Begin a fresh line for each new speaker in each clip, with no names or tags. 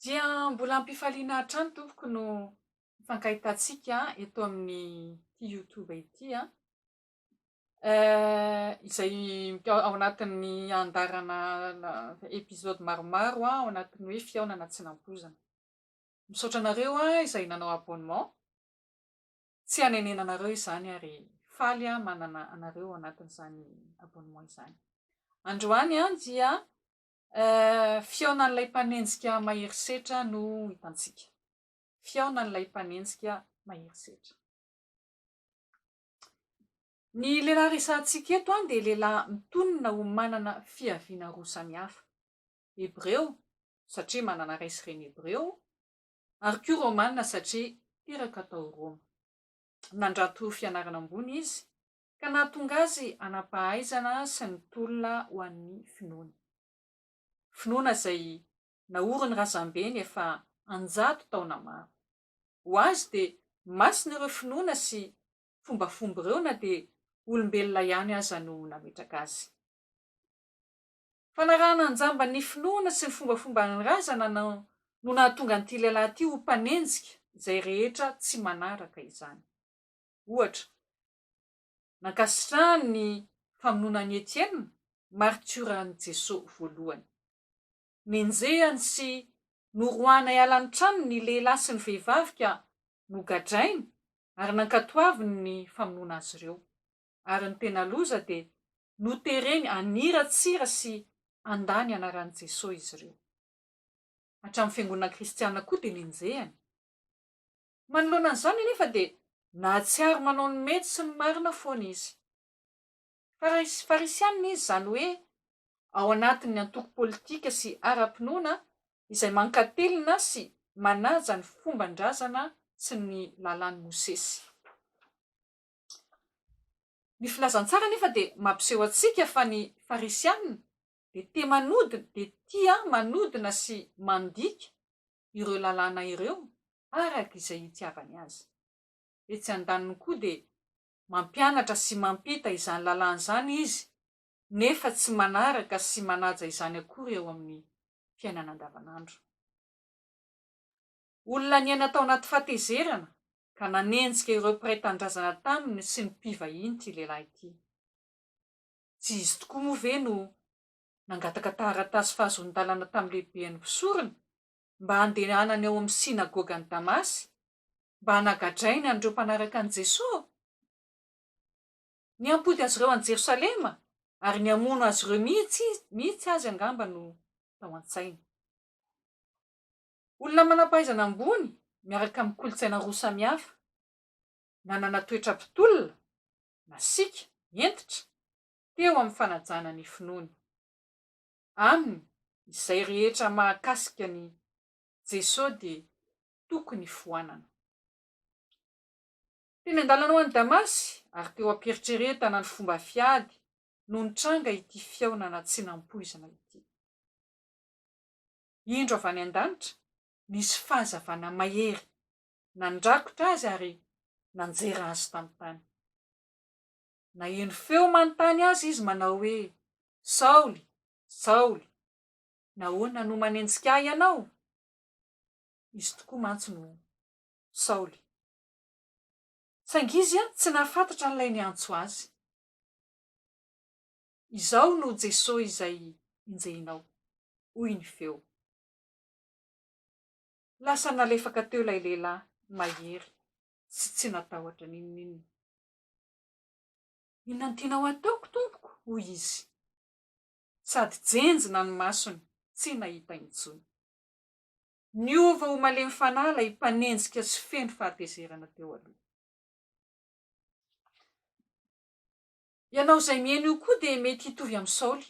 Dia mbola ampifaliana hatrany tompoko no mifankahitantsika eto amin'ny YouTube ity izay ao anatin'ny andarana episode maromaro ao anatin'ny hoe Fihaonana Tsy Nampoizina. Misaotra anareo izay nanao abonnement. Tsy hanenena anareo izany ary faly manana anareo anatin'izany abonnement izany. Androany dia fihaonan'ilay mpanenjika maherisetra no hitantsika. Fihaonan'ilay mpanenjika maherisetra. Ny lehilahy resahantsika eto dia lehilahy mitonona ho manana fiaviana roa samihafa. Hebreo satria manana ray sy reny Hebreo, ary koa Romanina satria teraka tao Roma. Nandrato fianarana ambony izy ka nahatonga azy hanampahaizana sy nitolona ho an'ny finoana. Finoana izay naoriny razambeny efa 100 taona maro. Ho azy dia masina ireo finoana sy fombafomba ireo na dia olombelona ihany aza no nametraka azy. Fanarahana anjamba ny finoana sy ny fombafomba ny razana no nahatonga an'ity lehilahy ity ho mpanenjika izay rehetra tsy manaraka izany. Ohatra, nankasitrahany ny famonoanan'i Etienne, martyran'i Jesosy voalohany. Nenjehany sy norohana hiala ny tranony ny lehilahy sy ny vehivavy ka nogadrainy ary nankatoaviny ny famonoana azy ireo. Ary ny tena loza dia notereny anirantsira sy andany anaran'i Jesosy izy ireo. Hatramin'ny fiangonana kristiana koa dia nenjehany. Manoloana an'izany anefa dia nahatsiaro manao ny mety sy ny marina foana izy. Farisianina izy izany hoe ao anatin'ny antoko politika sy ara-pinoana izay mankatelina sy manaja ny fomban-drazana sy ny lalàn'i Mosesy. Ny filazantsara nefa dia mampiseho antsika fa ny farisianina dia tia manodina sy mandika ireo lalàna ireo araka izay itiavany azy. Etsy andaniny koa dia mampianatra sy mampita izany lalàna izany izy, nefa tsy manaraka sy manaja izany akory eo amin'ny fiainana andavanandro. Olona niaina tao anaty fahatezerana ka nanenjika ireo mpiray-tandrazana taminy sy ny mpivahiny ity lehilahy ity. Tsy izy tokoa moa ve no nangataka taratasy fahazon-dalana tamin'ny lehiben'ny mpisorona mba handehanany ao amin'ny sinagogany Damasy mba hanagadrainy an'ireo mpanaraka an'i Jesosy? Niampody azy ireo any Jerosalema ary niamono azy ireo mihitsy azy angamba no tao an-tsaina. Olona manam-pahaizana ambony miaraka amin'ny kolontsaina roa samihafa, nanana toetra-pitolona, masika, entitra, teo amin'ny fanajana ny finoana. Aminy izay rehetra mahakasika ny Jesosy dia tokony foanana. Teny an-dalana ho an'i Damasy ary teo am-pieritrretana ny fomba fiady no nitranga ity fihaonana tsy nampoizina ity. Indro avy any an-danitra nisy fahazavana mahery nandrakotra azy ary nanjera azy tamin-tany. Naheno feo manontany azy izy manao hoe, Saoly, Saoly, nahoana no manenjika ahy ianao? Izy tokoa mantsy no Saoly. Saingy izy tsy nahafantatra n'ilay niantso azy. Izao no Jesosy izay injehinao, hoy ny feo. Lasa nalefaka teo ilay lehilahy mahery sy tsy natahotra n'inon'inona. Inona no tianao ataoko tompoko? Hoy izy. Sady jenjina ny masony, tsy nahita intsony. Niova ho malemy fanahy ilay mpanenjika sy feno fahatezerana teo aloha. Ianao izay mihaino io koa dia mety hitovy amin'ny Saoly,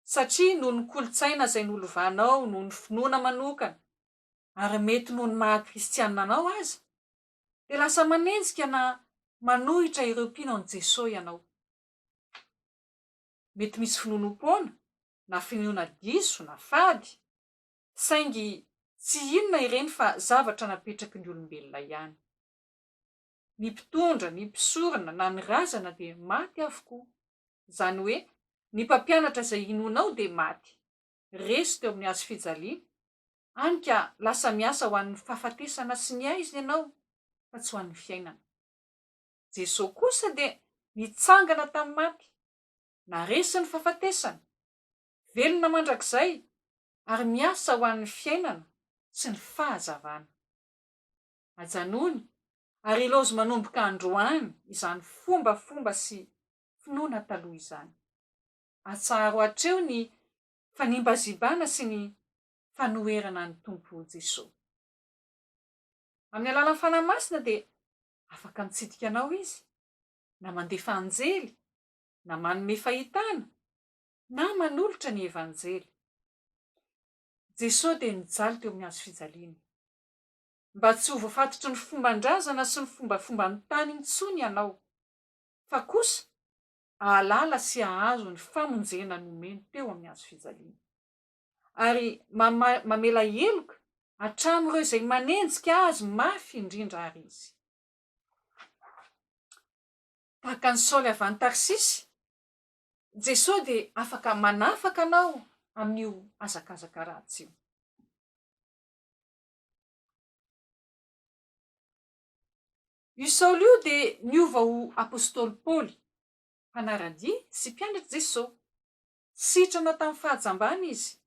satria noho ny kolontsaina izay nolovanao, noho ny finoana manokana, ary mety noho ny maha-kristianina anao aza, dia lasa manenjika na manohitra ireo mpinaon'i Jesosy ianao. Mety misy finonom-poana, na finoana diso na fady, saingy tsy inona ireny fa zavatra napetraky ny olombelona ihany. Ny mpitondra, ny mpisorona na ny razana dia maty avokoa. Izany hoe, ny mpampianatra izay inonao dia maty, resy teo amin'ny hazo fijaliana, Anika lasa miasa ho an'ny fahafatesana sy ny aizina ianao fa tsy ho an'ny fiainana. Jesosy kosa dia nitsangana tamin'ny maty, naresy ny fahafatesana, velona mandrakizay ary miasa ho an'ny fiainana sy ny fahazavana. Ajanony ary ilozo manomboka androany izany fombafomba sy finoana taloha izany. Atsaharo hatreo ny fanimbazibana sy ny fanoherana ny Tompo Jesosy. Amin'ny alalan'ny fanahy masina dia afaka mitsidika anao izy, na mandefa anjely, na manome fahitana, na manolotra ny evanjely. Jesosy dia nijaly teo amin'ny hazo fijaliana. Mba tsy ho voafatotry ny fomban-drazana sy ny fombafomba ny tany intsony ianao, fa kosa ahalala sy ahazo ny famonjena nomeny teo amin'ny hazo fijaliana. Ary mamela heloka hatramin'ireo izay manenjika azy mafy indrindra ary izy. Tahaka ny Saoly avy any Tarsisy, Jesosy dia afaka manafaka anao amin'io hazakazaka ratsy io. Io Saoly io dia niova ho apôstôly Paoly, mpanaradia sy mpianatra Jesosy. Sitrana tamin'ny fahajambana izy,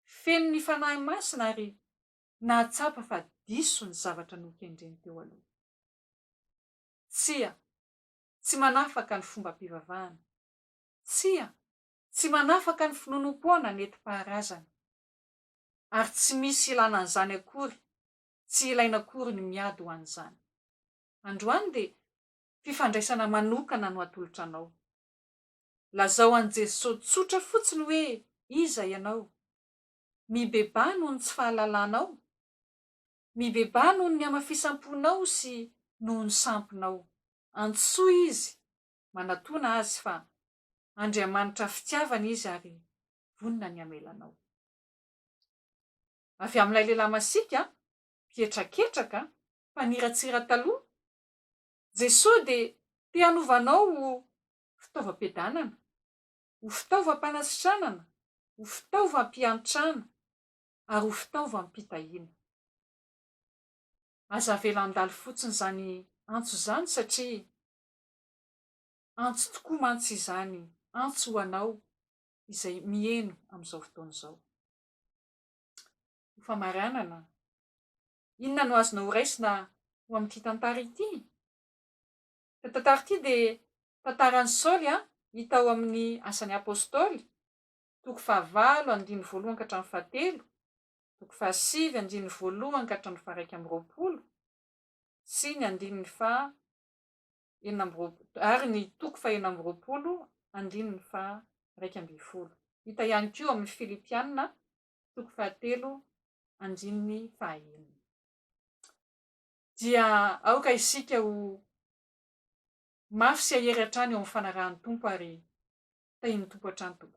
feno ny fanahy masina ary nahatsapa fa diso ny zavatra nokendreny teo aloha. Tsy manafaka ny fomba-pivavahana. Tsy manafaka ny finonom-poana nentim-paharazana. Ary tsy misy ilana an'izany akory, tsy ilaina akory ny miady ho an'izany. Androany dia fifandraisana manokana no atolotra anao. Lazao an' Jesosy tsotra fotsiny hoe iza ianao. Mibeba noho ny tsy fahalalanao. Mibeba noho ny amafisam-ponao sy noho ny sampinao. Antsoa izy, manatona azy fa Andriamanitra fitiavana izy ary vonina ny amelanao. Avy amin'ilay lehilahy masika, mpihetraketraka, mpaniratsira taloha, Jesosy dia te hanovanao ho fitaovam-piadanana, ho fitaovam-panasitranana, ho fitaovam-piantrana, ary ho fitaovam-pitahiana. Aza velan-dalo fotsiny izany antso izany satria antso tokoa mantsy izany, antso ho anao izay mihaino amin'izao fotoana izao. Ho famaranana, inona no azonao raisina ho amin'ity tantara ity? Ity tantara ity dia tantaran'ny Saoly hita ao amin'ny Asan'ny Apôstôly, toko 9:1-7, toko 7:1-20, sy ny 9 ary ny toko 9:20-20. Hita ihany koa amin'ny Filipianina, toko 13:1. Dia aoka isika ho mafy sy ahery hatrany eo amin'ny fanarahan'ny Tompo ary tahin'ny Tompo hatrany tokoa.